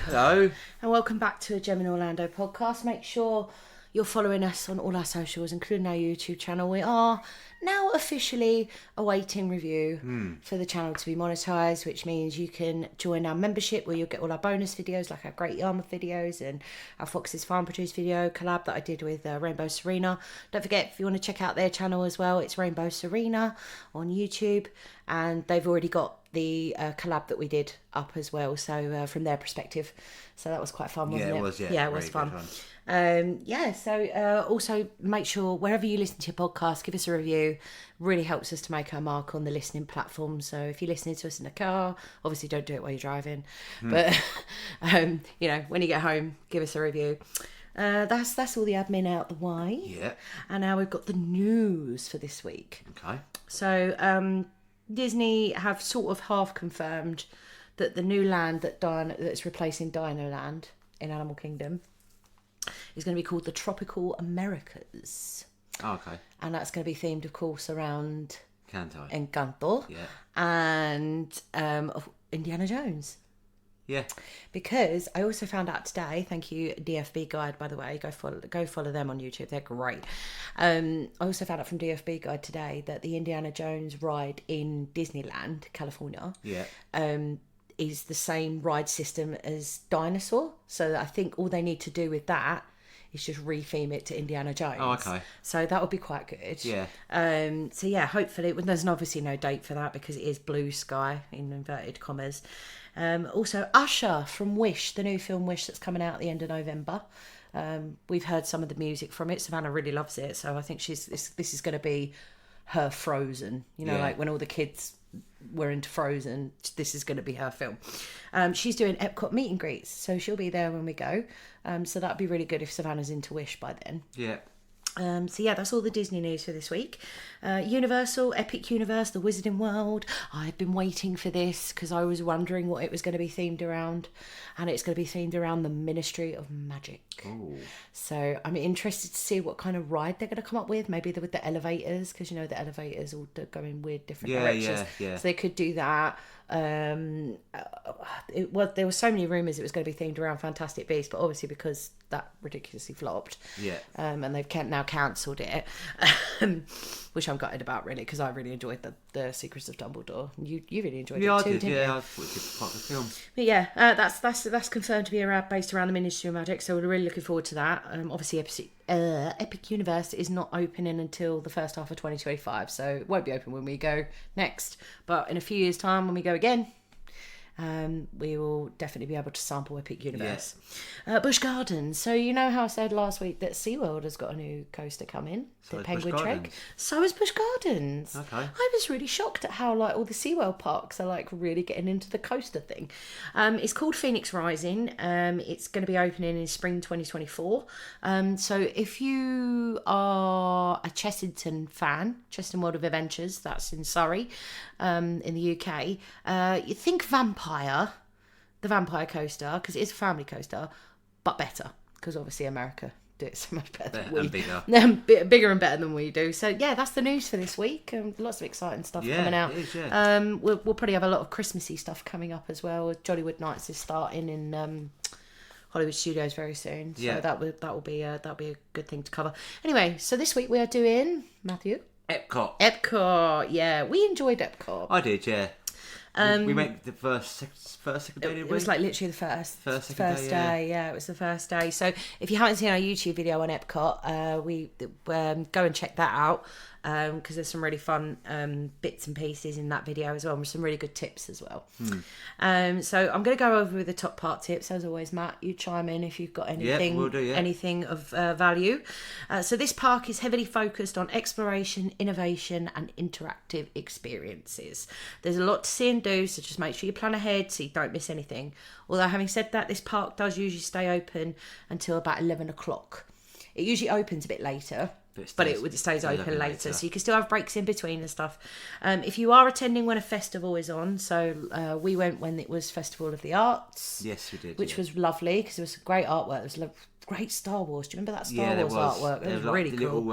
Hello. And welcome back to a Gem in Orlando podcast. Make sure you're following us on all our socials, including our YouTube channel. We are now officially awaiting review for the channel to be monetized, which means you can join our membership where you'll get all our bonus videos, like our Great Yarmouth videos and our Fox's Farm Produce video collab that I did with Rainbow Serena. Don't forget, if you want to check out their channel as well, it's Rainbow Serena on YouTube, and they've already got the collab that we did up as well, so from their perspective, so that was quite fun, wasn't it? It was. Yeah, it was fun. So also make sure wherever you listen to your podcast, give us a review. Really helps us to make our mark on the listening platform. So if you're listening to us in a car, obviously don't do it while you're driving, but when you get home, give us a review. That's all the admin out the way. Yeah. And now we've got the news for this week. Okay. So Disney have sort of half confirmed that the new land that's replacing Dino Land in Animal Kingdom is going to be called the Tropical Americas. Oh, okay. And that's going to be themed, of course, around Encanto. Yeah. And Indiana Jones. Yeah. Because I also found out today, thank you DFB Guide, by the way, go follow them on YouTube, they're great. I also found out from DFB Guide today that the Indiana Jones ride in Disneyland, California, is the same ride system as Dinosaur. So I think all they need to do with that is just retheme it to Indiana Jones. Oh, okay. So that would be quite good. Yeah. So yeah, hopefully, there's obviously no date for that because it is blue sky in inverted commas. Also, Usher from Wish, the new film Wish that's coming out at the end of November. We've heard some of the music from it. Savannah really loves it, so I think this is going to be her Frozen. Like when all the kids were into Frozen, this is going to be her film. She's doing EPCOT meet and greets, so she'll be there when we go. So that'd be really good if Savannah's into Wish by then. Yeah. So yeah, that's all the Disney news for this week. Universal, Epic Universe, The Wizarding World. I've been waiting for this because I was wondering what it was going to be themed around, and it's going to be themed around the Ministry of Magic. Ooh. So I'm interested to see what kind of ride they're going to come up with. Maybe with the elevators, because the elevators all go in weird different directions. Yeah. So they could do that. There were so many rumours it was going to be themed around Fantastic Beasts, but obviously because that ridiculously flopped, and they've now cancelled it, which I'm gutted about really, because I really enjoyed the Secrets of Dumbledore. You really enjoyed it too, didn't you? I thought it was part of the film. But yeah, that's confirmed to be based around the Ministry of Magic, so we're really looking forward to that. Obviously Epic Universe is not opening until the first half of 2025, so it won't be open when we go next, but in a few years time when we go again, we will definitely be able to sample Epic Universe. Busch Gardens. So you know how I said last week that SeaWorld has got a new coaster coming, the Penguin Trek. So is Busch Gardens. Okay. I was really shocked at how all the SeaWorld parks are really getting into the coaster thing. It's called Phoenix Rising. It's going to be opening in spring 2024. So if you are a Chessington fan, Chessington World of Adventures, that's in Surrey, in the UK, you think the Vampire coaster, because it is a family coaster, but better, because obviously America do it so much better than we. And bigger. Bigger and better than we do. So yeah, that's the news for this week. Lots of exciting stuff coming out. It is, we'll probably have a lot of Christmassy stuff coming up as well. Jollywood Nights is starting in Hollywood Studios very soon. So that will be a good thing to cover. Anyway, so this week we are doing Matthew. EPCOT. Yeah, we enjoyed EPCOT. I did, yeah. We went the second day, did we? It was literally the first day. Yeah, it was the first day. So if you haven't seen our YouTube video on EPCOT, we go and check that out, because there's some really fun bits and pieces in that video as well, and some really good tips as well. So I'm going to go over with the top part tips. As always, Matt, you chime in if you've got anything, we'll do, anything of value. So this park is heavily focused on exploration, innovation, and interactive experiences. There's a lot to see and do, so just make sure you plan ahead so you don't miss anything. Although having said that, this park does usually stay open until about 11 o'clock. It usually opens a bit later, but it stays open later, so you can still have breaks in between and stuff. If you are attending when a festival is on, so we went when it was Festival of the Arts. Yes, we did. Which was lovely, because there was great artwork. There was great Star Wars. Do you remember that Star Wars artwork? It was really cool.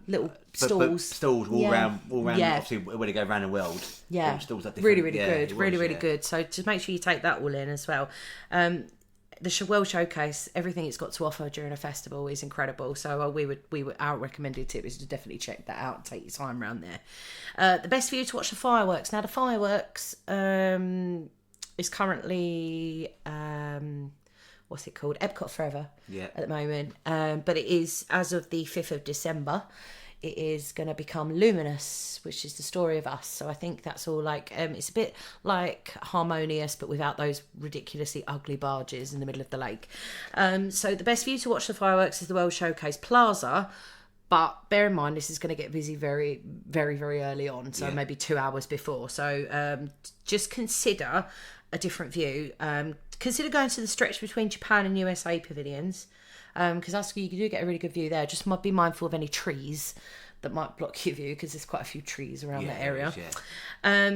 Little stalls. Stalls all around, obviously, when you go around the world. Yeah. Stalls are really good. Really good. So just make sure you take that all in as well. the World Showcase, everything it's got to offer during a festival is incredible. So our recommended tip is to definitely check that out and take your time around there. The best view to watch the fireworks. Now the fireworks is currently what's it called? EPCOT Forever at the moment. But it is, as of the 5th of December, it is going to become Luminous, which is the story of us. So I think that's all like, it's a bit like Harmonious, but without those ridiculously ugly barges in the middle of the lake. So the best view to watch the fireworks is the World Showcase Plaza. But bear in mind, this is going to get busy very, very, very early on. So maybe 2 hours before. So just consider a different view. Consider going to the stretch between Japan and USA pavilions. Because that's, you do get a really good view there. Just might be mindful of any trees that might block your view, because there's quite a few trees around that area.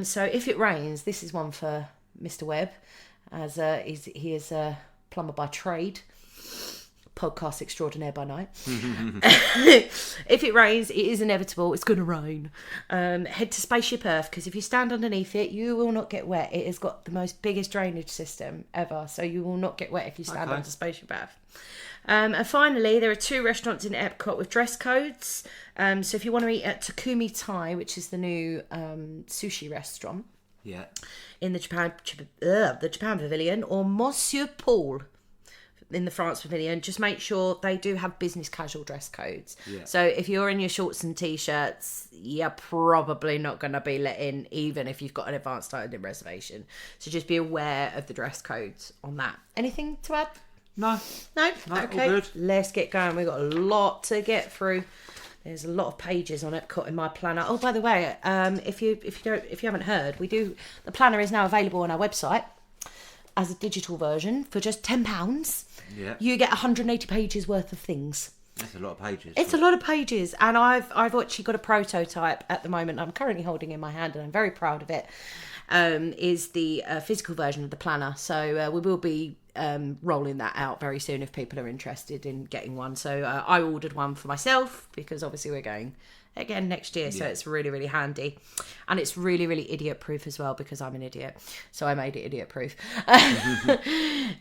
So if it rains, this is one for Mr. Webb, as he is a plumber by trade, podcast extraordinaire by night. If it rains, it is inevitable. It's going to rain. Head to Spaceship Earth, because if you stand underneath it, you will not get wet. It has got the most biggest drainage system ever, so you will not get wet if you stand under Spaceship Earth. And finally, there are 2 restaurants in Epcot with dress codes. So if you want to eat at Takumi Thai, which is the new sushi restaurant in the Japan Pavilion, or Monsieur Paul in the France Pavilion, just make sure they do have business casual dress codes. So if you're in your shorts and t-shirts, you're probably not going to be let in, even if you've got an advanced dining reservation. So just be aware of the dress codes on that. Anything to add? No. Okay. All good. Let's get going. We've got a lot to get through. There's a lot of pages on Epcot in my planner. Oh, by the way, if you haven't heard, the planner is now available on our website as a digital version for just £10. You get 180 pages worth of things. That's a lot of pages. It's a lot of pages, and I've actually got a prototype at the moment. I'm currently holding in my hand, and I'm very proud of it. Is the physical version of the planner. So we will be rolling that out very soon if people are interested in getting one. So I ordered one for myself, because obviously we're going again next year, so it's really, really handy, and it's really, really idiot proof as well, because I'm an idiot, so I made it idiot proof.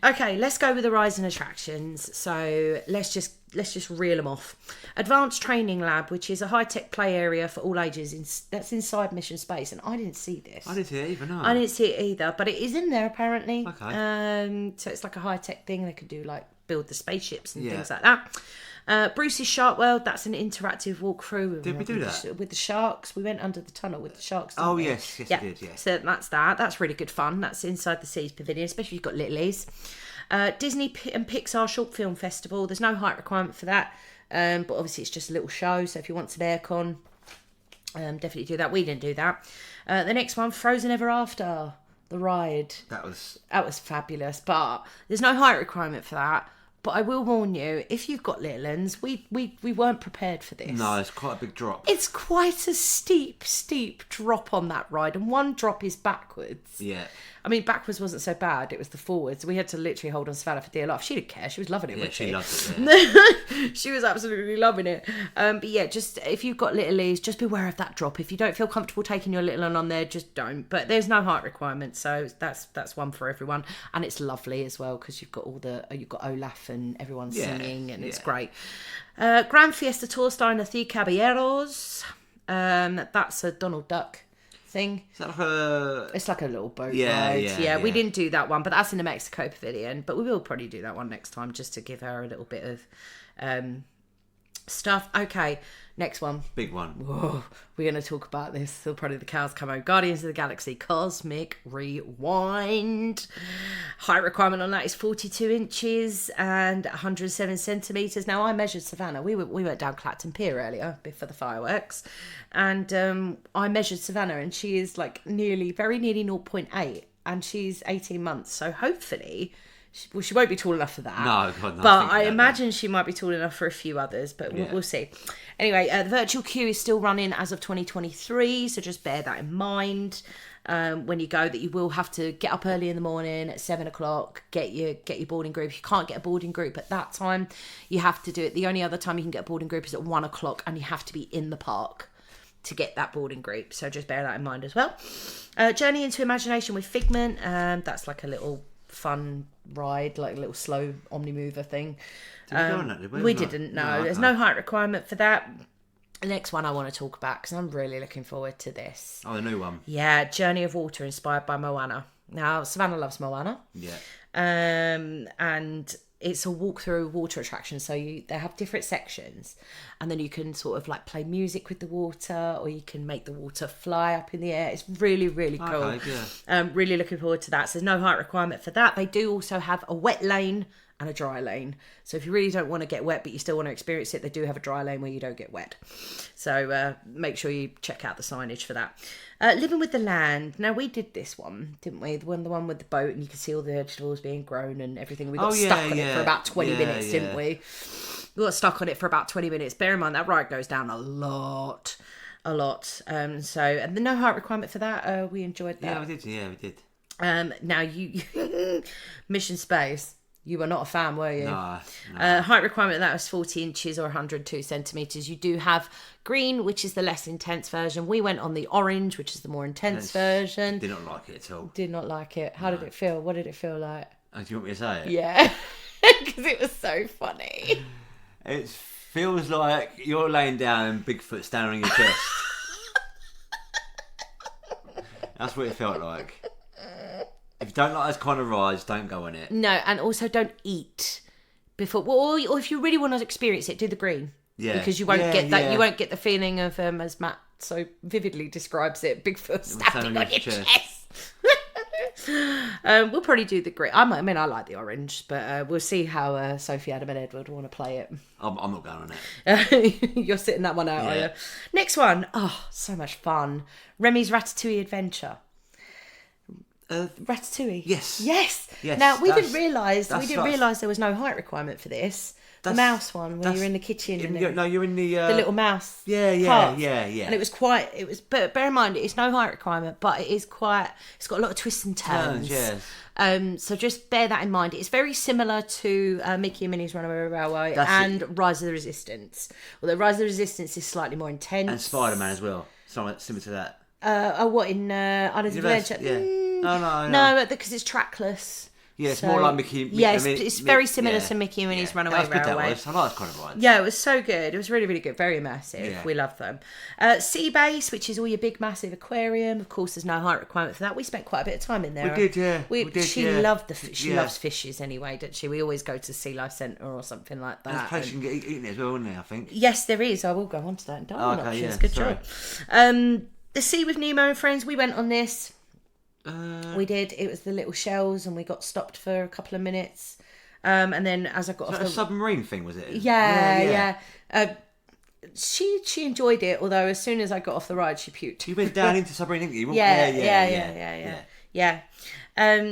Okay, let's go with the rides and attractions. So let's just reel them off. Advanced Training Lab, which is a high-tech play area for all ages, that's inside Mission Space, and I didn't see this. I didn't see it either, no. I didn't see it either, but it is in there apparently. Okay. So it's like a high-tech thing. They could do like build the spaceships and things like that. Bruce's Shark World, that's an interactive walkthrough. Did we do that? With the sharks. We went under the tunnel with the sharks. Oh, we? Yes, we did, yeah. So that's that. That's really good fun. That's inside the Seas Pavilion, especially if you've got littlies. Disney and Pixar Short Film Festival. There's no height requirement for that, but obviously it's just a little show, so if you want some aircon, definitely do that. We didn't do that. The next one, Frozen Ever After, the ride. That was fabulous, but there's no height requirement for that. But I will warn you, if you've got little ones, we weren't prepared for this. No, it's quite a big drop. It's quite a steep drop on that ride, and one drop is backwards. Yeah. I mean, backwards wasn't so bad. It was the forwards. We had to literally hold on Savannah for dear life. She didn't care. She was loving it, wasn't she? She loved it, yeah. She was absolutely loving it. But yeah, just if you've got littlies, just beware of that drop. If you don't feel comfortable taking your little one on there, just don't. But there's no height requirement, so that's one for everyone. And it's lovely as well, because you've got Olaf and everyone's singing, and it's great. Grand Fiesta Tour starring the Three Caballeros. That's a Donald Duck thing. Is that like a... It's like a little boat ride. Yeah, we didn't do that one, but that's in the Mexico Pavilion. But we will probably do that one next time, just to give her a little bit of stuff. Okay, next one. Big one. Whoa, we're going to talk about this till probably the cows come home. Guardians of the Galaxy Cosmic Rewind. Height requirement on that is 42 inches and 107 centimetres. Now, I measured Savannah. We went down Clacton Pier earlier for the fireworks. And I measured Savannah, and she is like very nearly 0.8. And she's 18 months. So hopefully... she won't be tall enough for that. No, God, no. But I imagine she might be tall enough for a few others, but we'll see. Anyway, the virtual queue is still running as of 2023, so just bear that in mind when you go, that you will have to get up early in the morning at 7 o'clock, get your boarding group. If you can't get a boarding group at that time, you have to do it. The only other time you can get a boarding group is at 1 o'clock, and you have to be in the park to get that boarding group, so just bear that in mind as well. Journey into Imagination with Figment, that's like a little fun ride, like a little slow omni-mover thing. Did we go on that? Did we? We didn't, no. Okay. There's no height requirement for that. The next one I want to talk about, because I'm really looking forward to this. Oh, the new one. Yeah, Journey of Water, inspired by Moana. Now, Savannah loves Moana. Yeah. And it's a walk through water attraction. So they have different sections, and then you can sort of like play music with the water, or you can make the water fly up in the air. It's really, really cool. Okay, yeah. Really looking forward to that. So there's no height requirement for that. They do also have a wet lane and a dry lane. So if you really don't want to get wet, but you still want to experience it, they do have a dry lane where you don't get wet. So make sure you check out the signage for that. Living with the Land. Now, we did this one, didn't we? The one with the boat, and you could see all the vegetables being grown and everything. We got stuck on it for about 20 minutes, didn't we? We got stuck on it for about 20 minutes. Bear in mind, that ride goes down a lot. And the no height requirement for that, we enjoyed that. Yeah, we did. Now, you Mission Space. You were not a fan, were you? No. Height requirement, that was 40 inches or 102 centimetres. You do have green, which is the less intense version. We went on the orange, which is the more intense version. Did not like it at all. Did not like it. How did it feel? What did it feel like? Oh, do you want me to say it? Yeah, because it was so funny. It feels like you're laying down and Bigfoot's standing on your chest. That's what it felt like. If you don't like those kind of rides, don't go on it. No, and also don't eat before. Well, or if you really want to experience it, do the green. Yeah. Because you won't get that. Yeah. You won't get the feeling of, as Matt so vividly describes it, Bigfoot standing on your chest. We'll probably do the green. I like the orange, but we'll see how Sophie, Adam and Edward want to play it. I'm not going on it. You're sitting that one out, are you? Next one. Oh, so much fun. Remi's Ratatouille Adventure. Ratatouille. Yes. Now we didn't realise there was no height requirement for this. The mouse one where you're in the kitchen. You're in the little mouse. Yeah. And it was. But bear in mind, it's no height requirement, but it's got a lot of twists and turns. So just bear that in mind. It's very similar to Mickey and Minnie's Runaway Railway and Rise of the Resistance. Although Rise of the Resistance is slightly more intense. And Spider-Man as well. Somewhat similar to that. In Islands of Adventure? Yeah. No, because it's trackless. Yeah, it's more like Mickey. It's very similar to Mickey and Minnie's Runaway Railway. I like that kind of rides. Yeah, it was so good. It was really, really good. Very immersive. Yeah. We love them. Sea Base, which is all your big, massive aquarium. Of course, there's no height requirement for that. We spent quite a bit of time in there. We did, yeah. She loved she loves fishes anyway, doesn't she? We always go to Sea Life Centre or something like that. There's a place you can get eaten as well, isn't there, I think? Yes, there is. I will go on to that in dining options. Good job. The Sea with Nemo and Friends, we went on this. We did. It was the little shells, and we got stopped for a couple of minutes. And then as I got off the submarine thing, was it? Yeah. She enjoyed it, although as soon as I got off the ride, she puked. You went down into the submarine, didn't you? Yeah.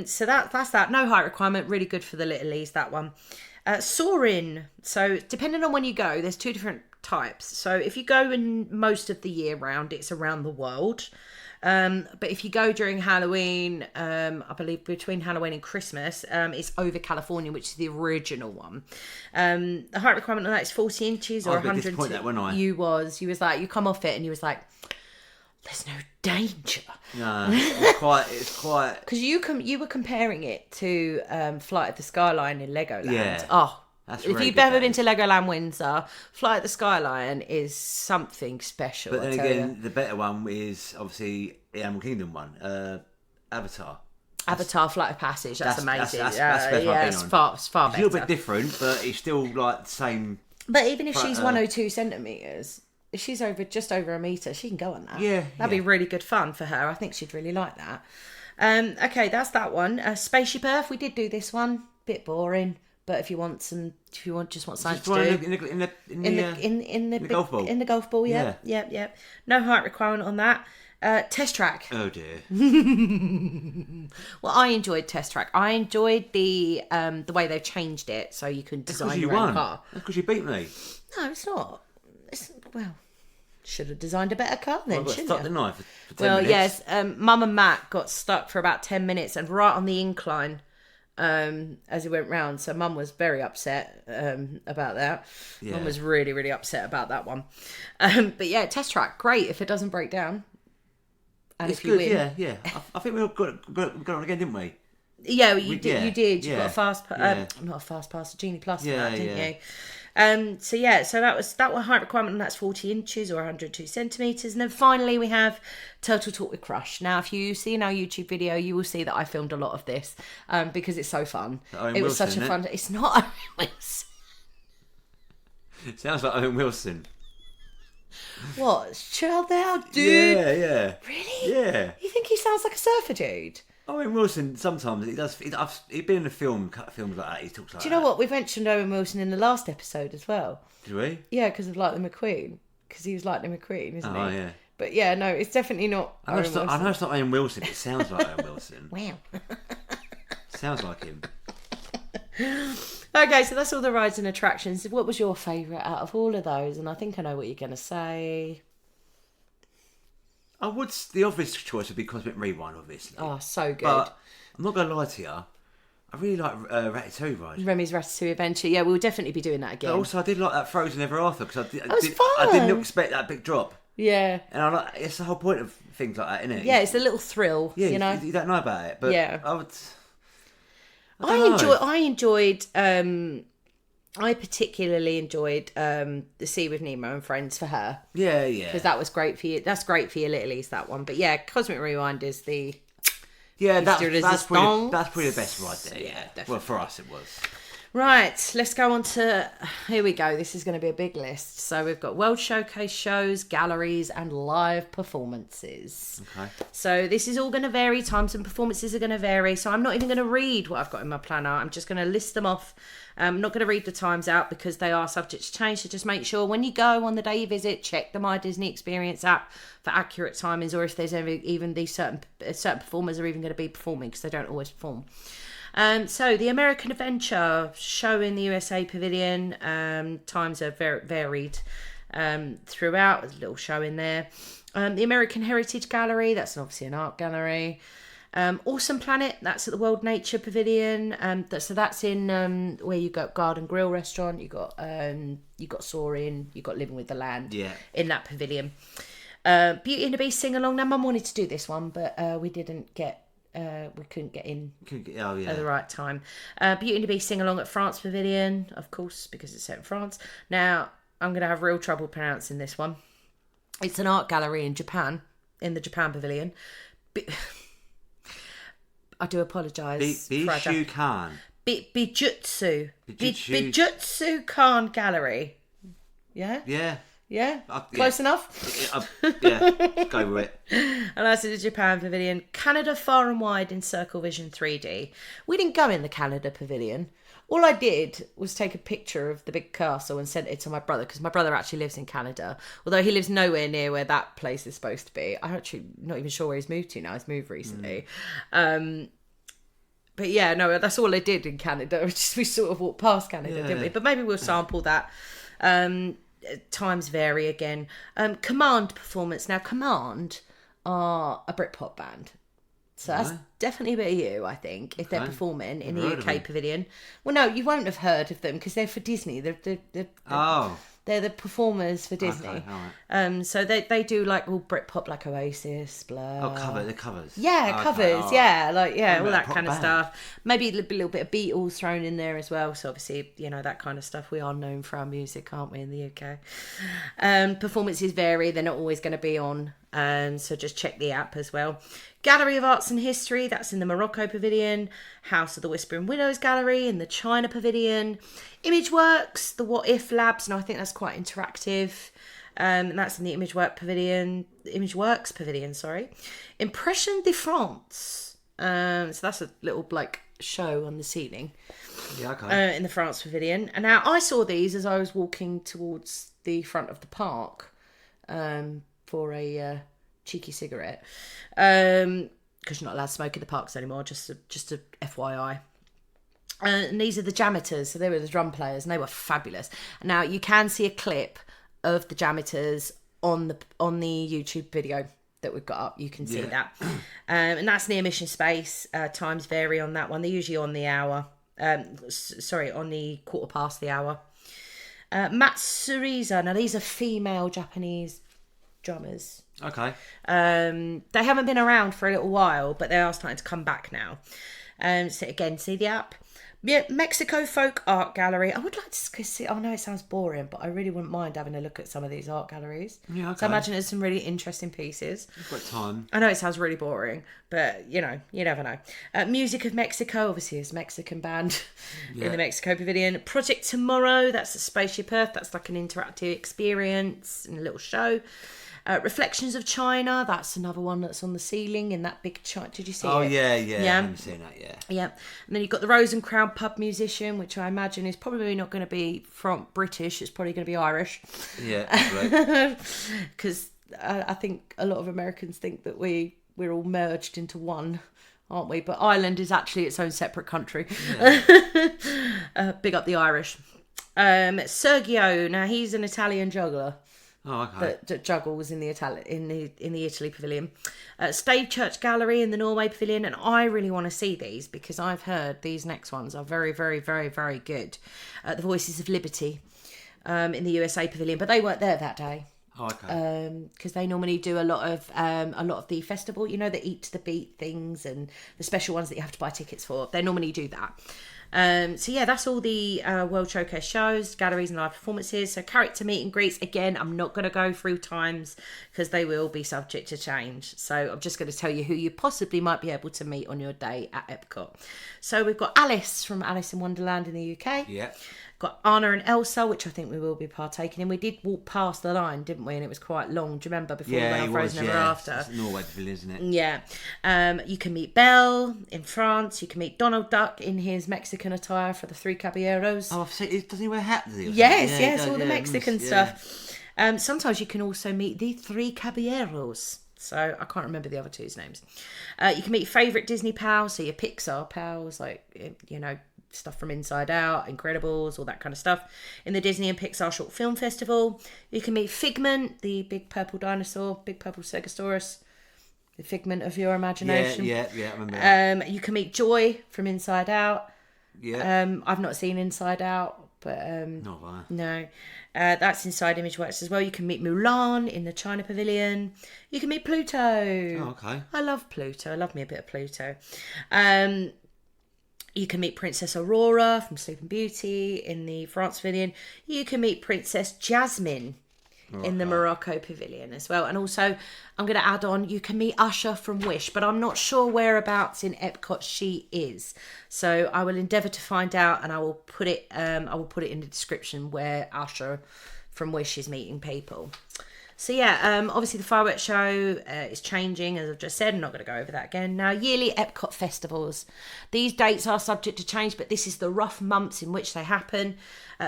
So that's that. No height requirement. Really good for the littlies, that one. Soaring. So depending on when you go, there's two different types. So if you go in most of the year round, it's around the world. But if you go during Halloween, I believe between Halloween and Christmas, it's over California, which is the original one. The height requirement on that is 40 inches or 100. I was a bit disappointed that, wasn't I? You was like, you come off it and you was like, there's no danger. No, it's quite. Because you were comparing it to Flight of the Skyline in Legoland. Yeah. Oh. If you've ever been to Legoland Windsor, Flight of the Skyline is something special. But then again, the better one is obviously the Animal Kingdom one, Avatar. Flight of Passage. That's amazing. That's it's far better. It's a little bit different, but it's still like the same. But even if she's 102 centimetres, if she's just over a metre, she can go on that. Yeah, that'd be really good fun for her. I think she'd really like that. Okay, that's that one. Spaceship Earth. We did do this one. Bit boring. But if you want something to do in the golf ball. In the golf ball, yeah. No height requirement on that. Test Track. Oh dear. Well, I enjoyed Test Track. I enjoyed the way they've changed it, so you can design your own car. That's because you beat me. No, it's not. Should have designed a better car then, shouldn't you? Stuck the knife for 10 minutes. Yes. Mum and Matt got stuck for about 10 minutes and right on the incline. As it went round, so Mum was very upset about that. Mum was really, really upset about that one. But yeah, Test Track, great if it doesn't break down. And it's good, win. Yeah. I think we got on again, didn't we? Yeah, you did. You got a fast pass. Not a fast pass, a Genie Plus for that, didn't you? So that one height requirement, and that's 40 inches or 102 centimetres. And then finally we have Turtle Talk with Crush. Now, if you see in our YouTube video, you will see that I filmed a lot of this because it's so fun. It was such a fun... It's not Owen Wilson. It sounds like Owen Wilson. What? Chill out, dude. Yeah. Really? Yeah. You think he sounds like a surfer dude? Owen Wilson, sometimes he does. He's been in a films like that. He talks like that. Do you know what? We mentioned Owen Wilson in the last episode as well. Did we? Yeah, because of Lightning McQueen. Because he was Lightning McQueen, isn't he? Oh, yeah. But yeah, no, it's definitely not I know it's not Owen Wilson. It sounds like Owen Wilson. Wow. Sounds like him. Okay, so that's all the rides and attractions. What was your favourite out of all of those? And I think I know what you're going to say. The obvious choice would be Cosmic Rewind, obviously. Oh, so good. But I'm not going to lie to you. I really like Ratatouille ride. Remy's Ratatouille Adventure. Yeah, we'll definitely be doing that again. But also, I did like that Frozen Ever After because fun. I didn't expect that big drop. Yeah. And it's the whole point of things like that, isn't it? Yeah, it's a little thrill. Yeah, you know, you don't know about it, but yeah. I particularly enjoyed The Sea with Nemo and Friends for her. Yeah. Because that was great for you. That's great for your little East, that one. But yeah, Cosmic Rewind is the... Yeah, that's probably the best ride there. Yeah, definitely. Well, for us it was. Right, let's go on to... Here we go. This is going to be a big list. So we've got World Showcase shows, galleries, and live performances. Okay. So this is all going to vary. Times and performances are going to vary. So I'm not even going to read what I've got in my planner. I'm just going to list them off. I'm not going to read the times out because they are subject to change. So just make sure when you go on the day you visit, check the My Disney Experience app for accurate timings, or if there's even these certain performers are even going to be performing, because they don't always perform. So the American Adventure show in the USA Pavilion, times are varied throughout. There's a little show in there. The American Heritage Gallery, that's obviously an art gallery. Awesome Planet, that's at the World Nature Pavilion. So that's in where you got Garden Grill restaurant. You got Soaring. You got Living with the Land. Yeah. In that pavilion. Beauty and the Beast sing along. Now, Mum wanted to do this one, but we couldn't get in at the right time. Beauty and the Beast sing along at France Pavilion, of course, because it's set in France. Now, I'm going to have real trouble pronouncing this one. It's an art gallery in Japan, in the Japan Pavilion. I do apologise. Bijutsu Khan Gallery. Yeah? Yeah. Yeah? Close enough? Yeah, go with it. And that's in the Japan Pavilion. Canada Far and Wide in Circle Vision 3D. We didn't go in the Canada Pavilion. All I did was take a picture of the big castle and sent it to my brother, because my brother actually lives in Canada, although he lives nowhere near where that place is supposed to be. I'm actually not even sure where he's moved to now. He's moved recently. But yeah, no, that's all I did in Canada. We sort of walked past Canada, didn't we? But maybe we'll sample that. Times vary again. Command performance. Now, Command are a Britpop band. So that's definitely a bit of you, I think, if they're performing in the UK Pavilion. Well, no, you won't have heard of them because they're for Disney. They're the performers for Disney. Okay, all right. So they do like all Britpop, like Oasis, Blur. Oh, the covers. Yeah, covers. Right. Yeah, all that kind of stuff. Maybe a little bit of Beatles thrown in there as well. So obviously, that kind of stuff. We are known for our music, aren't we, in the UK? Performances vary. They're not always going to be on. So just check the app as well. Gallery of Arts and History, that's in the Morocco Pavilion. House of the Whispering Widows Gallery in the China Pavilion. ImageWorks, the What If Labs, and I think that's quite interactive. And that's in the ImageWorks Pavilion, sorry. Impression de France. So that's a little show on the ceiling. Yeah, okay. In the France Pavilion. And now I saw these as I was walking towards the front of the park. For a cheeky cigarette, because you're not allowed to smoke in the parks anymore. Just a FYI. And these are the Jammers, so they were the drum players, and they were fabulous. Now you can see a clip of the Jammers on the YouTube video that we've got up. You can see that, and that's near Mission Space. Times vary on that one. They're usually on the hour. On the 1/4 the hour. Matsuriza. Now these are female Japanese drummers. Okay. They haven't been around for a little while, but they are starting to come back now. So again, see the app. Yeah, Mexico Folk Art Gallery. I would like to see. I know it sounds boring, but I really wouldn't mind having a look at some of these art galleries. Yeah, okay. So I imagine there's some really interesting pieces. You've got time. I know it sounds really boring, but you never know. Music of Mexico, obviously, is a Mexican band in the Mexico Pavilion. Project Tomorrow, that's a Spaceship Earth. That's like an interactive experience and a little show. Reflections of China, that's another one that's on the ceiling in that big China. Did you see it? Oh, yeah. I haven't seen that, Yeah. And then you've got the Rose and Crown Pub Musician, which I imagine is probably not going to be from British. It's probably going to be Irish. Yeah, right. Because I think a lot of Americans think that we're all merged into one, aren't we? But Ireland is actually its own separate country. Yeah. Big up the Irish. Sergio, now he's an Italian juggler. Oh, okay. That juggles in the Italy Pavilion. Stave Church Gallery in the Norway Pavilion, and I really want to see these because I've heard these next ones are very, very, very, very good. The Voices of Liberty in the USA Pavilion, but they weren't there that day. Oh, okay. Because they normally do a lot of the festival, the Eat to the Beat things and the special ones that you have to buy tickets for. They normally do that. So yeah, that's all the World Showcase shows, galleries and live performances. So character meet and greets, again, I'm not going to go through times because they will be subject to change. So I'm just going to tell you who you possibly might be able to meet on your day at EPCOT. So we've got Alice from Alice in Wonderland in the UK. Yeah. Got Anna and Elsa, which I think we will be partaking in. We did walk past the line, didn't we? And it was quite long. Do you remember before we went on Frozen Ever After? It's Norway Pavilion, isn't it? Yeah. You can meet Belle in France. You can meet Donald Duck in his Mexican attire for the Three Caballeros. Oh, I've seen. Doesn't he wear a hat? Does he? Yes, all the Mexican stuff. Sometimes you can also meet the Three Caballeros. So I can't remember the other two's names. You can meet favourite Disney pals, so your Pixar pals, like, stuff from Inside Out, Incredibles, all that kind of stuff. In the Disney and Pixar Short Film Festival, you can meet Figment, the big purple dinosaur, big purple Stegosaurus, the figment of your imagination. Yeah, I remember that. You can meet Joy from Inside Out. Yeah. I've not seen Inside Out, but not that. No. That's Inside Image Works as well. You can meet Mulan in the China Pavilion. You can meet Pluto. Oh, okay. I love Pluto. I love me a bit of Pluto. You can meet Princess Aurora from Sleeping Beauty in the France Pavilion. You can meet Princess Jasmine in the Morocco Pavilion as well. And also, I'm going to add on, you can meet Usher from Wish, but I'm not sure whereabouts in EPCOT she is. So I will endeavour to find out, and I will put it in the description where Usher from Wish is meeting people. So yeah, obviously the fireworks show is changing, as I've just said. I'm not going to go over that again. Now, yearly EPCOT festivals. These dates are subject to change, but this is the rough months in which they happen.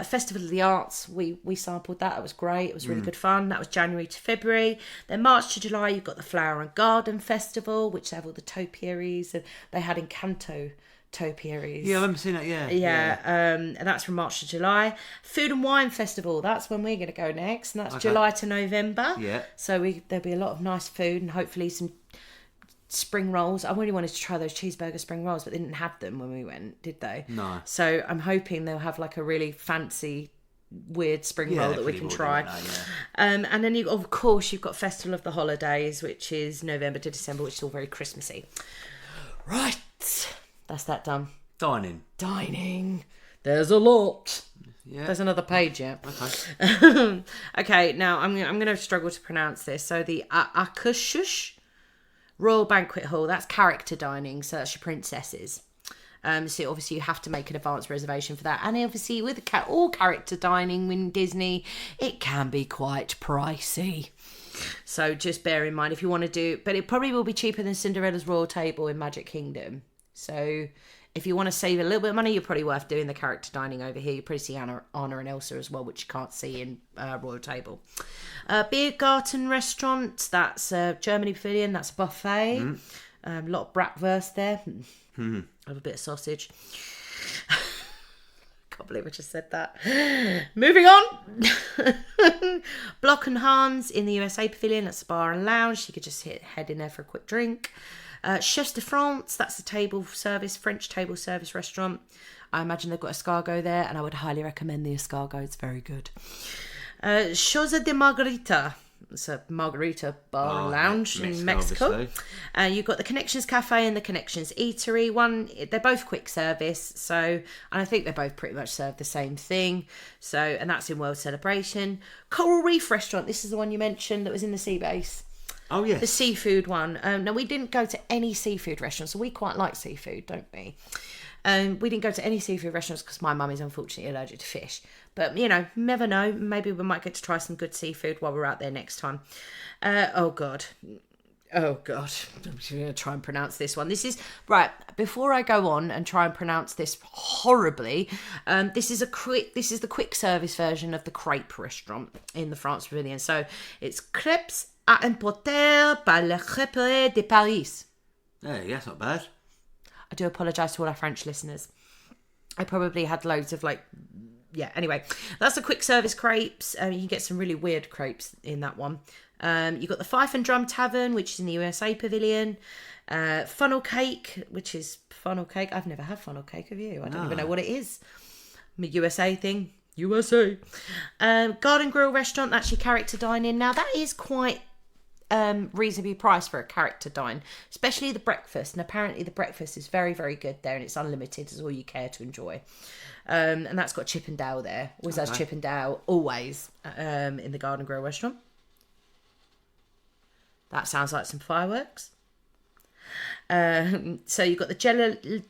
Festival of the Arts, we sampled that. It was great. It was really good fun. That was January to February. Then March to July, you've got the Flower and Garden Festival, which they have all the topiaries. And they had Encanto topiaries. Yeah, I remember seeing that, and that's from March to July. Food and Wine Festival, that's when we're going to go next, and that's July to November. Yeah. So there'll be a lot of nice food and hopefully some spring rolls. I really wanted to try those cheeseburger spring rolls, but they didn't have them when we went, did they? No. So I'm hoping they'll have like a really fancy weird spring roll that we can try. And then of course you've got Festival of the Holidays, which is November to December, which is all very Christmassy. Right. That's that done. Dining. There's a lot. Yeah. There's another page, yeah. Okay. Okay, now I'm going to struggle to pronounce this. So the Akushush Royal Banquet Hall, that's character dining, so that's your princesses. So obviously you have to make an advance reservation for that. And obviously with all character dining in Disney, it can be quite pricey. So just bear in mind if you want to do... But it probably will be cheaper than Cinderella's Royal Table in Magic Kingdom. So if you want to save a little bit of money, you're probably worth doing the character dining over here. You probably see Anna and Elsa as well, which you can't see in Royal Table. Biergarten Restaurant, that's Germany Pavilion, that's a buffet. A lot of bratwurst there. I have a bit of sausage. Can't believe I just said that. Moving on. Block and Hans in the USA Pavilion, that's a bar and lounge. You could just head in there for a quick drink. Chefs de France, that's a French table service restaurant. I imagine they've got escargot there, and I would highly recommend the escargot. It's very good. Chose de Margarita, It's a margarita bar and lounge in Mexico. You've got the Connections Cafe and the Connections Eatery. They're both quick service, and I think they both pretty much serve the same thing. And that's in World Celebration. Coral Reef Restaurant. This is the one you mentioned that was in the sea base. Oh, yes. The seafood one. Now, we didn't go to any seafood restaurants, so we quite like seafood, don't we? We didn't go to any seafood restaurants because my mum is unfortunately allergic to fish. But, never know. Maybe we might get to try some good seafood while we're out there next time. Oh, God. I'm just going to try and pronounce this one. This is, right, before I go on and try and pronounce this horribly, this is the quick service version of the crepe restaurant in the France Pavilion. So, it's crepes à emporter par le crêperie de Paris. Yeah, that's not bad. I do apologise to all our French listeners. I probably had loads of anyway. That's the quick service crepes. You can get some really weird crepes in that one. You've got the Fife and Drum Tavern, which is in the USA Pavilion. Funnel Cake, which is funnel cake. I've never had funnel cake, have you? I don't even know what it is. USA thing. USA. Garden Grill Restaurant, that's your character dining. Now, that is quite reasonably priced for a character dine, especially the breakfast, and apparently the breakfast is very, very good there, and it's unlimited as all you care to enjoy. And that's got Chip and Dale there. Always has Chip and Dale, always, in the Garden Grill Restaurant. That sounds like some fireworks. So you've got the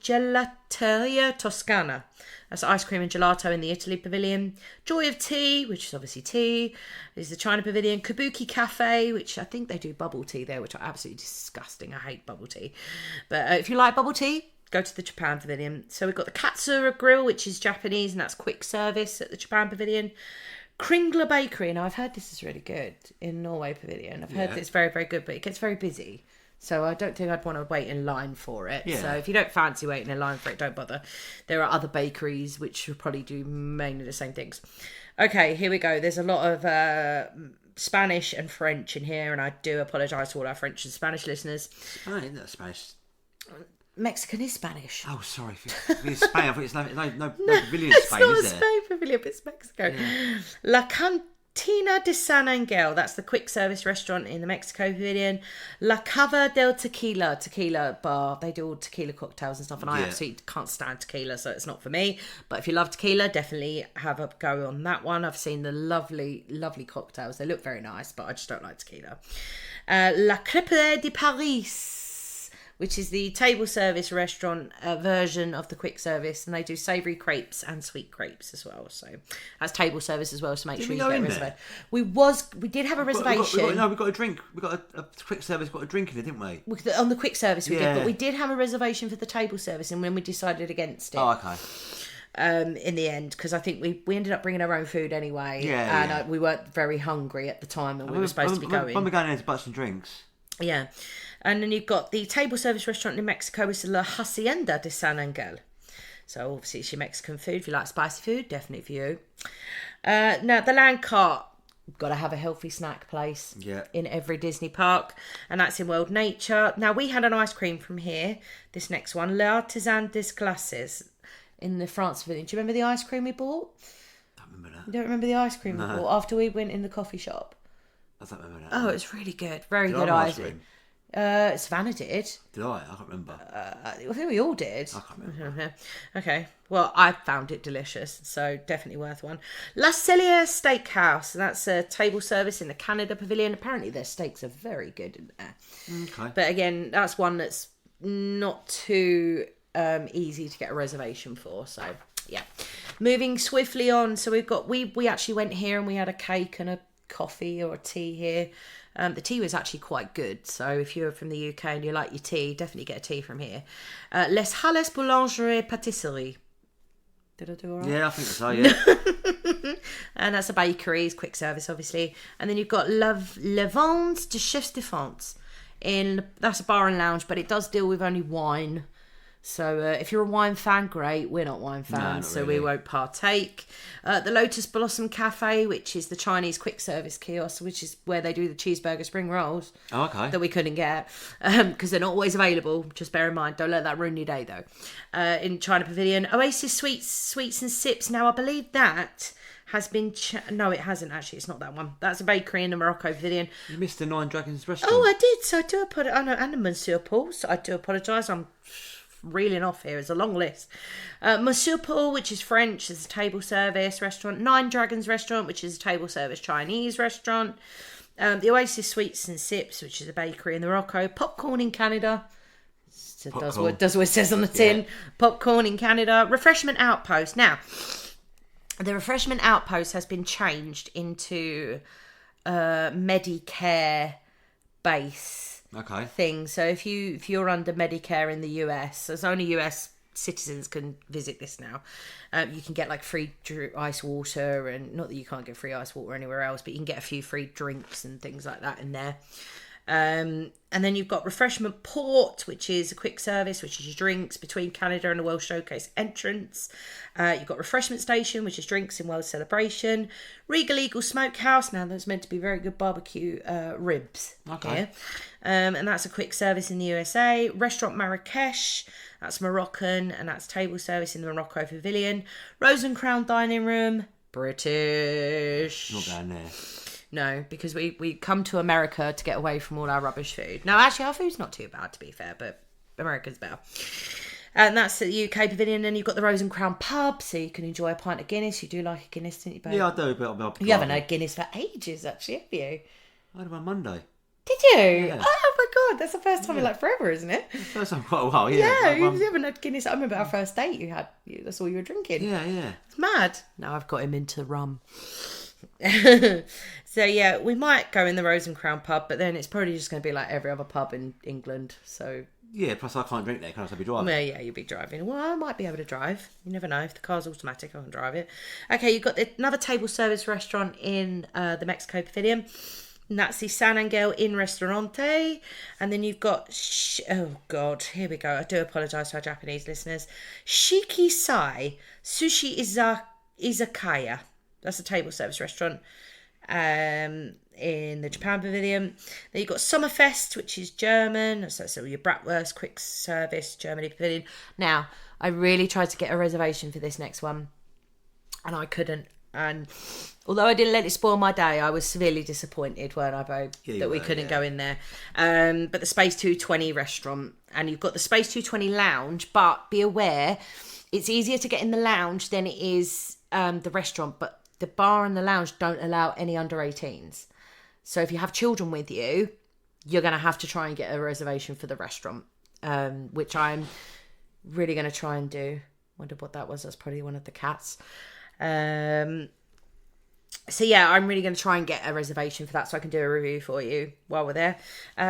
Gelateria Toscana. That's ice cream and gelato in the Italy Pavilion. Joy of Tea, which is obviously tea, is the China Pavilion. Kabuki Cafe, which I think they do bubble tea there, which are absolutely disgusting. I hate bubble tea. But if you like bubble tea, go to the Japan Pavilion. So we've got the Katsura Grill, which is Japanese, and that's quick service at the Japan Pavilion. Kringler Bakery, and I've heard this is really good in Norway Pavilion. I've heard that it's very, very good, but it gets very busy. So I don't think I'd want to wait in line for it. Yeah. So if you don't fancy waiting in line for it, don't bother. There are other bakeries which will probably do mainly the same things. Okay, here we go. There's a lot of Spanish and French in here, and I do apologise to all our French and Spanish listeners. Isn't that Spanish? Mexican is Spanish. Oh, sorry. It's Spain. I thought it's no pavilion in Spain, is there? It's not a Spain pavilion, but it's Mexico. Yeah. La Cantina de San Angel. That's the quick service restaurant in the Mexico Pavilion. La Cava del Tequila bar. They do all tequila cocktails and stuff, and I absolutely can't stand tequila, so it's not for me. But if you love tequila, definitely have a go on that one. I've seen the lovely, lovely cocktails. They look very nice, but I just don't like tequila. La Crêperie de Paris, which is the table service restaurant version of the quick service, and they do savoury crepes and sweet crepes as well. So that's table service as well, so make sure you get a reservation. We did have a reservation. We got a drink. We got a quick service. Got a drink in it, didn't we? On the quick service we did, but we did have a reservation for the table service, and when we decided against it. Oh, okay. In the end, because I think we ended up bringing our own food anyway, and we weren't very hungry at the time, and we were supposed to be going. When we're going there to buy some drinks. Yeah. And then you've got the table service restaurant in Mexico, which is La Hacienda de San Angel. So obviously it's your Mexican food. If you like spicy food, definitely for you. Now, the land cart. Got to have a healthy snack place in every Disney park. And that's in World Nature. Now, we had an ice cream from here. This next one. L'Artisan des Glaces in the France Pavilion. Do you remember the ice cream we bought? I don't remember that. You don't remember the ice cream we bought after we went in the coffee shop? I don't remember that. Oh, it's really good. Very good ice cream. Savannah did. Did I? I can't remember. I think we all did. I can't remember. Okay. Well, I found it delicious, so definitely worth one. La Cellier Steakhouse. That's a table service in the Canada Pavilion. Apparently their steaks are very good in there. Okay. But again, that's one that's not too easy to get a reservation for. So, yeah. Moving swiftly on. So we actually went here and we had a cake and a coffee or a tea here. The tea was actually quite good, so if you're from the UK and you like your tea, definitely get a tea from here. Les Halles Boulangerie Patisserie. Did I do all right? Yeah, I think so, yeah. And that's a bakery, it's quick service, obviously. And then you've got Le Vins de Chefs de France. That's a bar and lounge, but it does deal with only wine. So if you're a wine fan, great. We're not wine fans, so we won't partake. The Lotus Blossom Cafe, which is the Chinese quick service kiosk, which is where they do the cheeseburger spring rolls. Oh, okay. That we couldn't get because they're not always available. Just bear in mind, don't let that ruin your day though. In China Pavilion, Oasis Sweets and Sips. Now I believe that has been... No, it hasn't, actually. It's not that one. That's a bakery in the Morocco Pavilion. You missed the Nine Dragons restaurant. Oh, I did. So I do apologise. Oh, no, and the Monsieur Paul. So I do apologise. I'm reeling off here. It's a long list. Monsieur Paul, which is French, is a table service restaurant. Nine Dragons restaurant, which is a table service Chinese restaurant. The Oasis Sweets and Sips, which is a bakery in the Morocco. Popcorn in Canada. So does what it says on the tin. Popcorn in Canada. Refreshment Outpost. Now, the Refreshment Outpost has been changed into Medicare base thing. So if you're under Medicare in the US, as only US citizens can visit this now, you can get like free ice water, and not that you can't get free ice water anywhere else, but you can get a few free drinks and things like that in there. And then you've got Refreshment Port, which is a quick service, which is your drinks between Canada and the World Showcase entrance. You've got Refreshment Station, which is drinks in World Celebration. Regal Eagle Smokehouse. Now, there's meant to be very good barbecue ribs here. And that's a quick service in the USA. Restaurant Marrakesh. That's Moroccan, and that's table service in the Morocco Pavilion. Rose and Crown Dining Room. British. Not going there. No, because we come to America to get away from all our rubbish food. Now, actually, our food's not too bad, to be fair, but America's better. And that's the UK Pavilion. And you've got the Rose and Crown Pub, so you can enjoy a pint of Guinness. You do like a Guinness, don't you, babe? Yeah, I do. But you haven't had Guinness for ages, actually, have you? I had one Monday. Did you? Yeah. Oh, my God. That's the first time in like forever, isn't it? First time in quite a while, yeah. Yeah, you haven't had Guinness. I remember our first date that's all you were drinking. Yeah. It's mad. Now I've got him into rum. So yeah, we might go in the Rose and Crown pub, but then it's probably just going to be like every other pub in England. So yeah, plus I can't drink there, can I? So I'll be driving. Yeah, you'll be driving. Well, I might be able to drive. You never know. If the car's automatic, I can drive it. Okay, you've got another table service restaurant in the Mexico Pavilion. And that's the San Angel Inn Restaurante. And then you've got... oh, God. Here we go. I do apologise to our Japanese listeners. Shikisai Sushi Izakaya. That's a table service restaurant in the Japan Pavilion. Then you've got Sommerfest, which is German. So your bratwurst, quick service, Germany Pavilion. Now, I really tried to get a reservation for this next one, and I couldn't. And although I didn't let it spoil my day, I was severely disappointed, weren't I, babe, that we couldn't go in there. But the Space 220 restaurant, and you've got the Space 220 lounge, but be aware, it's easier to get in the lounge than it is the restaurant, but the bar and the lounge don't allow any under 18s. So if you have children with you, you're going to have to try and get a reservation for the restaurant, which I'm really going to try and do. Wondered what that was. That's probably one of the cats. So yeah, I'm really going to try and get a reservation for that so I can do a review for you while we're there.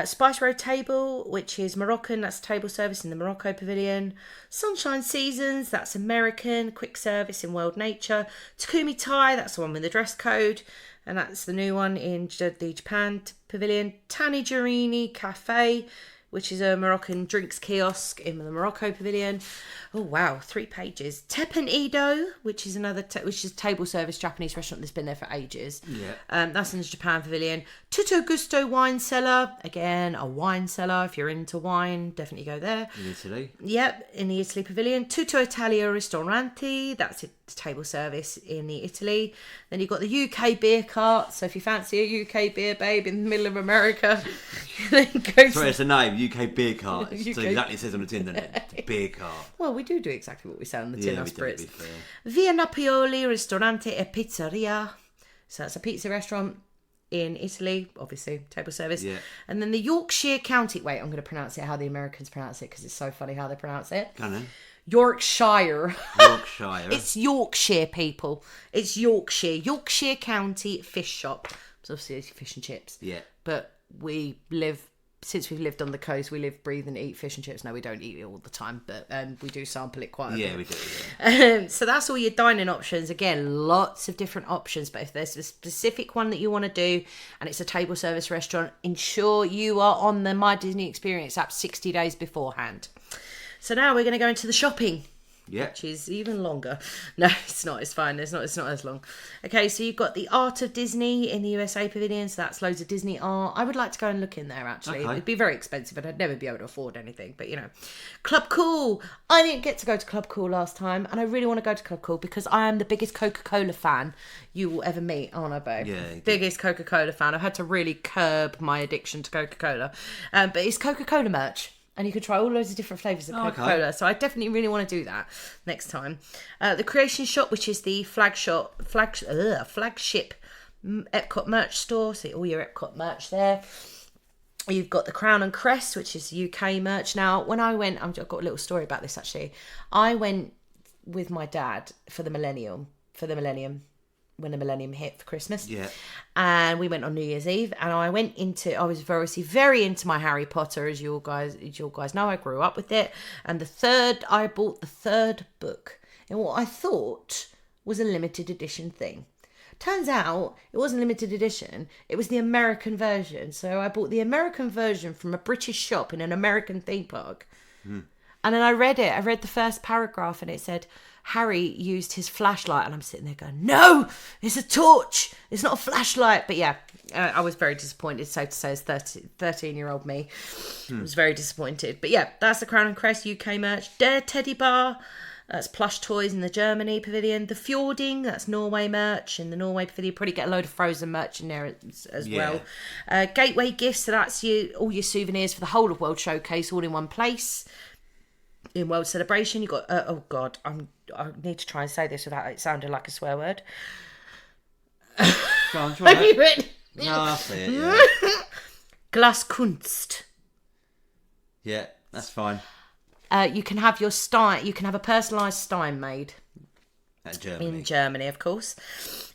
Spice Road Table, which is Moroccan. That's table service in the Morocco Pavilion. Sunshine Seasons, that's American. Quick service in World Nature. Takumi Thai, that's the one with the dress code. And that's the new one in the Japan Pavilion. Tanigerini Cafe, which is a Moroccan drinks kiosk in the Morocco Pavilion. Oh, wow, 3 pages. Teppen Edo, which is which is table service Japanese restaurant that's been there for ages. Yeah. That's in the Japan Pavilion. Tutto Gusto Wine Cellar. Again, a wine cellar. If you're into wine, definitely go there. In Italy. Yep, in the Italy Pavilion. Tutto Italia Ristorante. That's a table service in the Italy. Then you've got the UK beer cart. So if you fancy a UK beer, babe, in the middle of America, then go. Sorry, it's the name, UK beer cart. So exactly it says on the tin, doesn't it? Beer cart. Well, we do exactly what we say on the tin, us do, Brits. Via Napoli Ristorante e Pizzeria. So that's a pizza restaurant in Italy, obviously, table service. Yeah. And then the Yorkshire County... Wait, I'm going to pronounce it how the Americans pronounce it because it's so funny how they pronounce it. Can I? Yorkshire. Yorkshire. It's Yorkshire, people. It's Yorkshire. Yorkshire County Fish Shop. So obviously it's fish and chips. Yeah. But since we've lived on the coast, we live, breathe and eat fish and chips. No, we don't eat it all the time, but we do sample it quite a bit. Yeah, we do. Yeah. So that's all your dining options. Again, lots of different options, but if there's a specific one that you want to do and it's a table service restaurant, ensure you are on the My Disney Experience app 60 days beforehand. So now we're going to go into the shopping which is even longer. No, it's not. It's fine. It's not as long. Okay, so you've got the Art of Disney in the USA Pavilion. So that's loads of Disney art. I would like to go and look in there, actually. Okay. It'd be very expensive and I'd never be able to afford anything. But, Club Cool. I didn't get to go to Club Cool last time. And I really want to go to Club Cool because I am the biggest Coca-Cola fan you will ever meet, aren't I, babe? Yeah. Biggest Coca-Cola fan. I've had to really curb my addiction to Coca-Cola. But it's Coca-Cola merch. And you can try all loads of different flavours of Coca-Cola. Okay. So I definitely really want to do that next time. The Creation Shop, which is the flagship EPCOT merch store. See all your EPCOT merch there. You've got the Crown and Crest, which is UK merch. Now, when I went, I've got a little story about this actually. I went with my dad for the millennium, when the millennium hit for Christmas. Yeah. And we went on New Year's Eve, and I was very into my Harry Potter, as you guys know. I grew up with it. And I bought the third book in what I thought was a limited edition thing. Turns out it wasn't limited edition. It was the American version. So I bought the American version from a British shop in an American theme park. And then I read it. I read the first paragraph, and it said, Harry used his flashlight, and I'm sitting there going, no, it's a torch. It's not a flashlight. But yeah, I was very disappointed, so to say, as 13-year-old me. I was very disappointed. But yeah, that's the Crown and Crest UK merch. Dare Teddy Bar, that's plush toys in the Germany pavilion. The Fjording, that's Norway merch in the Norway pavilion. Probably get a load of Frozen merch in there as well. Gateway Gifts, so that's all your souvenirs for the whole of World Showcase all in one place. In World Celebration, you've got, I need to try and say this without it sounding like a swear word. Go on, try Have you written? No, that's it, yeah. Glaskunst. Yeah, that's fine. You can have your Stein. You can have a personalised Stein made. In Germany, of course.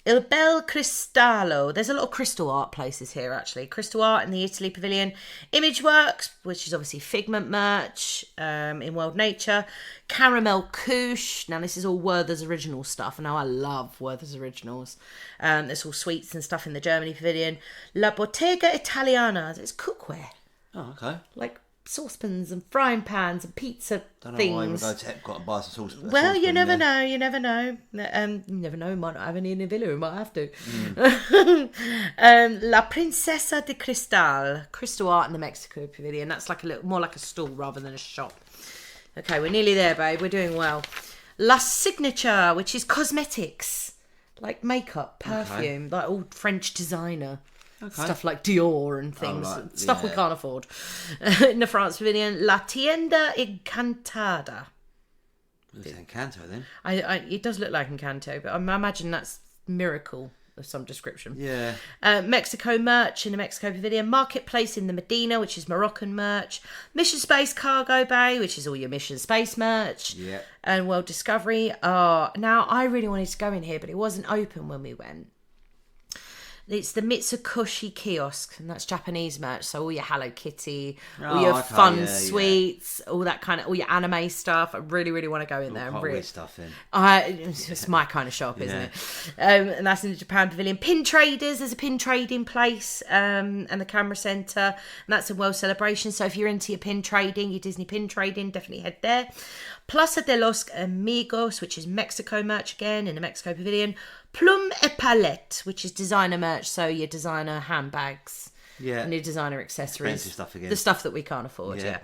Il Bel Cristallo. There's a lot of crystal art places here, actually. Crystal art in the Italy Pavilion. Imageworks, which is obviously Figment merch in World Nature. Caramel Couche. Now, this is all Werther's original stuff. Now, I love Werther's originals. There's all sweets and stuff in the Germany Pavilion. La Bottega Italiana. It's cookware. Oh, okay. Like saucepans and frying pans and pizza Don't know things. why we go to EPCOT and buy some saucepans. Well, you never know. You never know. You never know. Might not have any in the villa. We might have to. La Princesa de Cristal, crystal art in the Mexico Pavilion. That's like more like a stall rather than a shop. Okay, we're nearly there, babe. We're doing well. La Signature, which is cosmetics, like makeup, perfume, like all French designer. Okay. Stuff like Dior and things. Stuff we can't afford. In the France Pavilion, La Tienda Encantada. It's Encanto then. It does look like Encanto, but I imagine that's Miracle of some description. Yeah. Mexico merch in the Mexico Pavilion. Marketplace in the Medina, which is Moroccan merch. Mission Space Cargo Bay, which is all your Mission Space merch. Yeah. And World Discovery. Now, I really wanted to go in here, but it wasn't open when we went. It's the Mitsukoshi kiosk, and that's Japanese merch. So all your Hello Kitty, all your fun sweets, all that kind of, all your anime stuff. I really, really want to go in there. Quite weird stuff in. It's my kind of shop, isn't it? And that's in the Japan Pavilion. Pin Traders, there's a pin trading place, and the Camera Centre, and that's a World Celebration. So if you're into your pin trading, your Disney pin trading, definitely head there. Plaza de los Amigos, which is Mexico merch again in the Mexico Pavilion. Plume et Palette, which is designer merch, so your designer handbags. Yeah. And your designer accessories. Expensive stuff again. The stuff that we can't afford, yeah.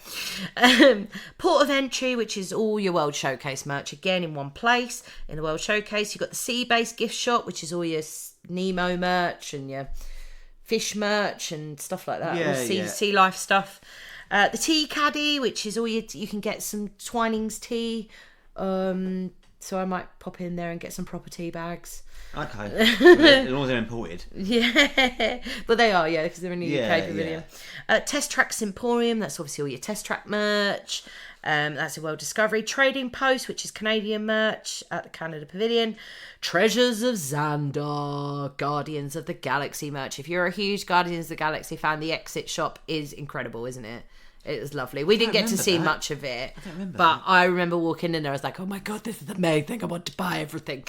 Port of Entry, which is all your World Showcase merch, again in one place. In the World Showcase, you've got the Sea Base gift shop, which is all your Nemo merch and your fish merch and stuff like that. Yeah, all sea life stuff. The Tea Caddy, which is all you can get some Twinings tea. So I might pop in there and get some proper tea bags. Okay. As long as they're imported. Yeah. But they are, because they're in the UK Pavilion. Test Track Emporium, that's obviously all your Test Track merch. That's a World Discovery. Trading Post, which is Canadian merch at the Canada Pavilion. Treasures of Xandar, Guardians of the Galaxy merch. If you're a huge Guardians of the Galaxy fan, the Exit shop is incredible, isn't it? It was lovely. We didn't get to see much of it. I don't remember but I remember walking in there, I was like, oh my God, this is the main thing. I want to buy everything.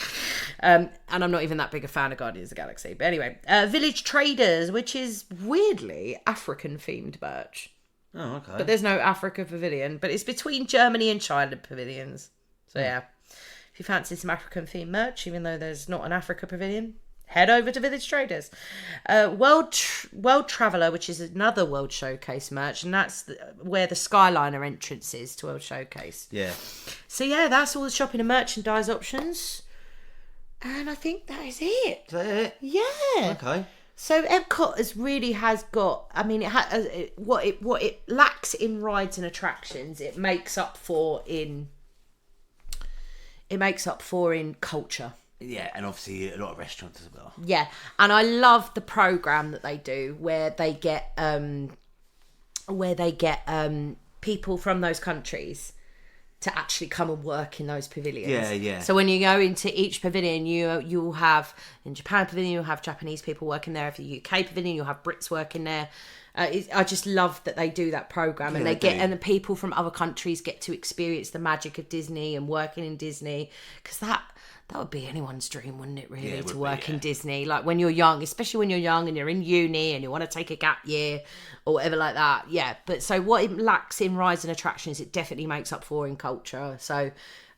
And I'm not even that big a fan of Guardians of the Galaxy. But anyway, Village Traders, which is weirdly African-themed merch. Oh, okay. But there's no Africa Pavilion. But it's between Germany and China pavilions. So yeah, if you fancy some African themed merch, even though there's not an Africa pavilion, head over to Village Traders. World Traveller, which is another World Showcase merch, and that's where the Skyliner entrance is to World Showcase. Yeah. So yeah, that's all the shopping and merchandise options. And I think that is it. Is that it? Yeah. Okay. So EPCOT has got. I mean, what it lacks in rides and attractions, it makes up for in culture. Yeah, and obviously a lot of restaurants as well. Yeah, and I love the program that they do where they get people from those countries to actually come and work in those pavilions. Yeah, yeah. So when you go into each pavilion, you'll have, in Japan pavilion, you'll have Japanese people working there. If the UK pavilion, you'll have Brits working there. I just love that they do that program, and and the people from other countries get to experience the magic of Disney and working in Disney, because that would be anyone's dream, wouldn't it, really, it to would work be, in Disney? Like when you're young, especially when you're young and you're in uni and you want to take a gap year or whatever like that. Yeah, but so what it lacks in rides and attractions, it definitely makes up for in culture. So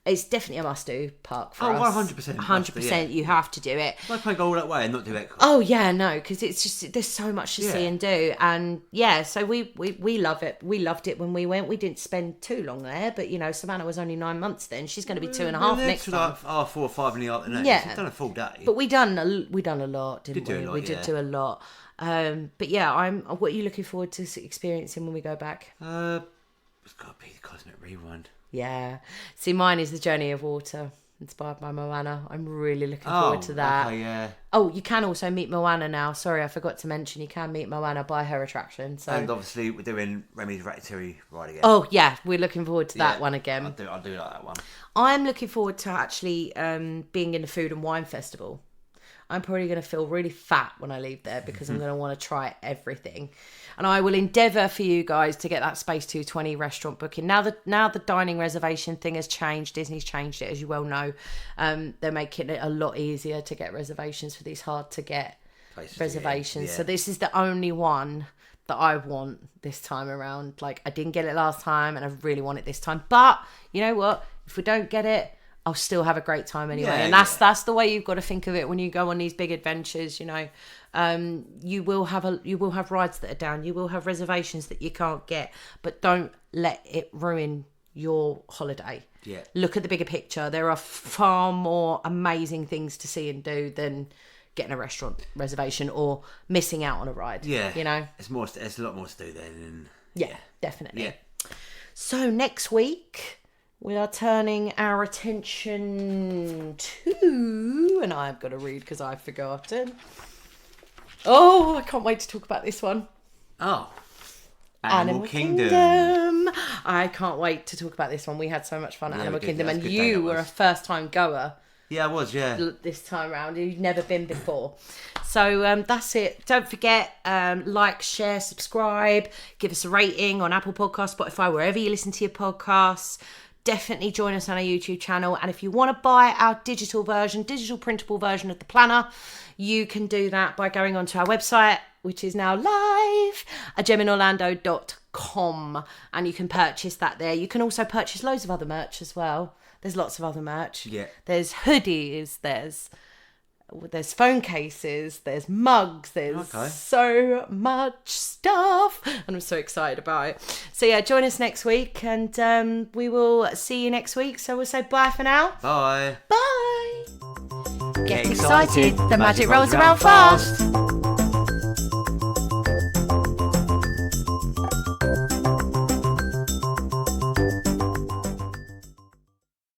it's definitely a must-do park for us. 100%. 100%, you have to do it. Why can't I go all that way and not do EPCOT? Oh yeah, no, because it's just there's so much to see and do, and yeah, so we love it. We loved it when we went. We didn't spend too long there, but Savannah was only 9 months then. She's going to be 2.5 next time. Like 4 or 5 in the afternoon. Yeah, We've done a full day. But we done a lot, didn't we? We did do a lot. But yeah, what are you looking forward to experiencing when we go back? It's got to be the Cosmic Rewind. Yeah. See, mine is the Journey of Water, inspired by Moana. I'm really looking forward to that. Okay, yeah. Oh, you can also meet Moana now. Sorry, I forgot to mention you can meet Moana by her attraction. So. And obviously we're doing Remy's Ratatouille ride again. Oh yeah, we're looking forward to that one again. I do like that one. I'm looking forward to actually being in the Food and Wine Festival. I'm probably going to feel really fat when I leave there because I'm going to want to try everything. And I will endeavour for you guys to get that Space 220 restaurant booking. Now the dining reservation thing has changed. Disney's changed it, as you well know. They're making it a lot easier to get reservations for these hard to get reservations. Yeah. So this is the only one that I want this time around. Like, I didn't get it last time and I really want it this time. But you know what? If we don't get it, I'll still have a great time anyway. And that's the way you've got to think of it when you go on these big adventures, you will have rides that are down, you will have reservations that you can't get, but don't let it ruin your holiday. Yeah. Look at the bigger picture. There are far more amazing things to see and do than getting a restaurant reservation or missing out on a ride. Yeah. It's a lot more to do then. Yeah, definitely. Yeah. So next week we are turning our attention to, and I've got to read because I've forgotten. Oh, I can't wait to talk about this one. Oh. Animal Kingdom. I can't wait to talk about this one. We had so much fun at Animal Kingdom, and you were a first-time goer. Yeah, I was, yeah. This time around. You've never been before. So that's it. Don't forget, like, share, subscribe, give us a rating on Apple Podcasts, Spotify, wherever you listen to your podcasts. Definitely join us on our YouTube channel. And if you want to buy our digital printable version of the planner, you can do that by going onto our website, which is now live at geminorlando.com. And you can purchase that there. You can also purchase loads of other merch as well. There's lots of other merch. Yeah. There's hoodies, there's phone cases, there's mugs, there's so much stuff, and I'm so excited about it. So yeah, join us next week, and we will see you next week. So we'll say bye for now. Bye. Bye. Get excited. The magic rolls around fast.